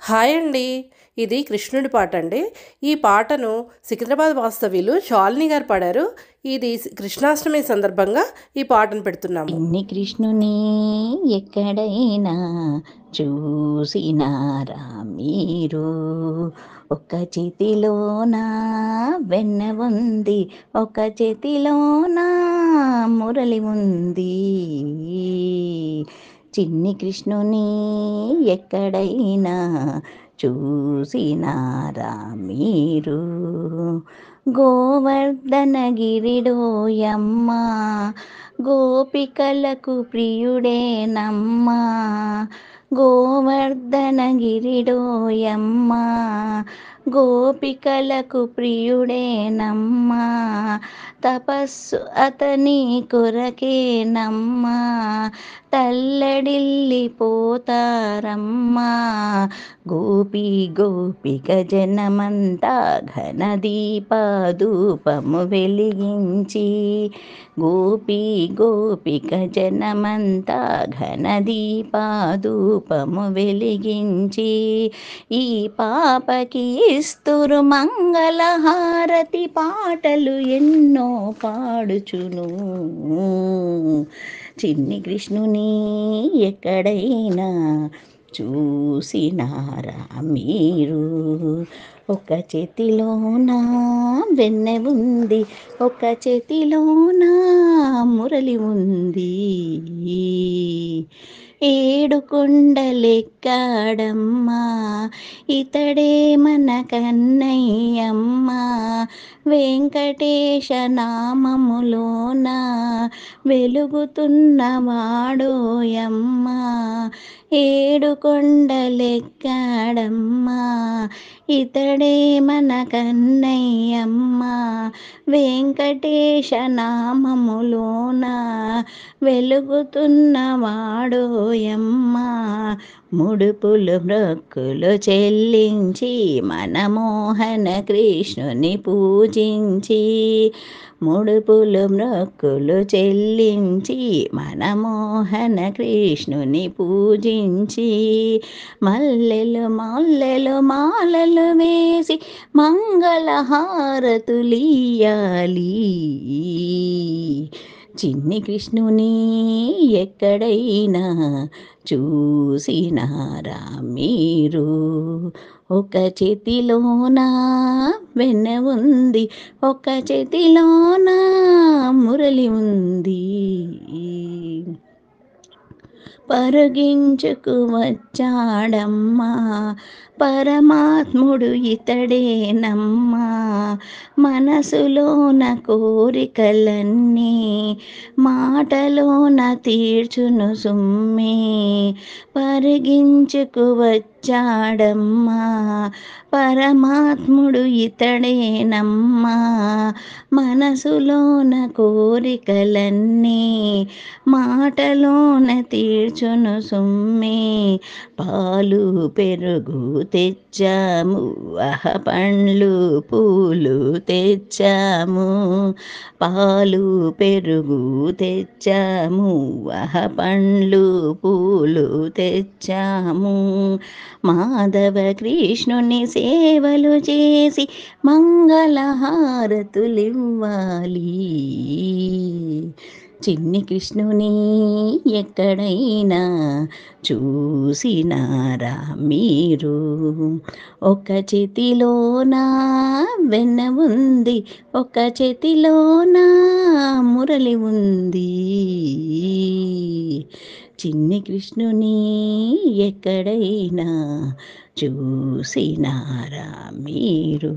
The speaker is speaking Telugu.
హాయ్ అండి. ఇది కృష్ణుడి పాట అండి. ఈ పాటను సికింద్రాబాద్ వాస్తవ్యులు శాలిని గారు పాడారు. ఇది కృష్ణాష్టమి సందర్భంగా ఈ పాటను పెడుతున్నాము. ఇన్ని కృష్ణుని ఎక్కడైనా చూసినారా మీరు? ఒక చేతిలోన వెన్న ఉంది, ఒక చేతిలోన మురళి ఉంది. చిన్ని కృష్ణుని ఎక్కడైనా చూసినారా మీరు? గోవర్ధనగిరిడోయమ్మ గోపికలకు ప్రియుడేనమ్మా. గోవర్ధనగిరిడోయమ్మ గోపికలకు ప్రియుడేనమ్మా. తపస్సు అతని కొరకేనమ్మా. తల్లడిల్లిపోతారమ్మా. గోపి గోపిక జనమంతా ఘనదీపధూపము వెలిగించి, గోపి గోపిక జనమంతా ఘనదీపధూపము వెలిగించి, ఈ పాపకి ఇస్తురు మంగళహారతి పాటలు ఎన్నో పాడుచును. చిన్ని కృష్ణుని ఎక్కడైనా చూసినారా మీరు? ఒక చేతిలోన వెన్న ఉంది, ఒక చేతిలోన మురళి ఉంది. ఏడు కొండలెక్కాడమ్మా ఇతడే మన కన్నయ్యమ్మా. వెంకటేశ నామములోన వెలుగుతున్నవాడోయమ్మా. ఏడు కొండలెక్కాడమ్మా ఇతడే మన కన్నయ్యమ్మా. వెంకటేశ నామములోన వెలుగుతున్నవాడోయమ్మా. ముడుపులు మ్రొక్కులు చెల్లించి మనమోహన కృష్ణుని పూజించి, ముడుపులు మ్రొక్కులు చెల్లించి మనమోహన కృష్ణుని పూజించి, మల్లెలు మల్లెలు మాలలు వేసి మంగళహారతులియాలి. చిన్ని కృష్ణుని ఎక్కడైనా చూసినారా మీరు? ఒక చేతిలోన వెన్న ఉంది, ఒక చేతిలోన మురళి ఉంది. పరుగించుకు వచ్చాడమ్మా పరమాత్ముడు ఇతడేనమ్మా. మనసులోన కోరికలన్నీ మాటలోన తీర్చును సుమ్మే. పరిగించుకు వచ్చాడమ్మా పరమాత్ముడు ఇతడేనమ్మా. మనసులోన కోరికలన్నీ మాటలోన తీర్చును సుమ్మే. పాలు పెరుగు తెచ్చాము, పండ్లు పూలు తెచ్చాము. పాలు పెరుగు తెచ్చాము, పండ్లు పూలు తెచ్చాము. మాధవ కృష్ణుని సేవలు చేసి మంగళహారతులివ్వాలి. చిన్ని కృష్ణుని ఎక్కడైనా చూసినారా మీరు? ఒక చేతిలోన వెన్న ఉంది, ఒక చేతిలోన మురళి ఉంది. చిన్ని కృష్ణుని ఎక్కడైనా చూసినారా మీరు?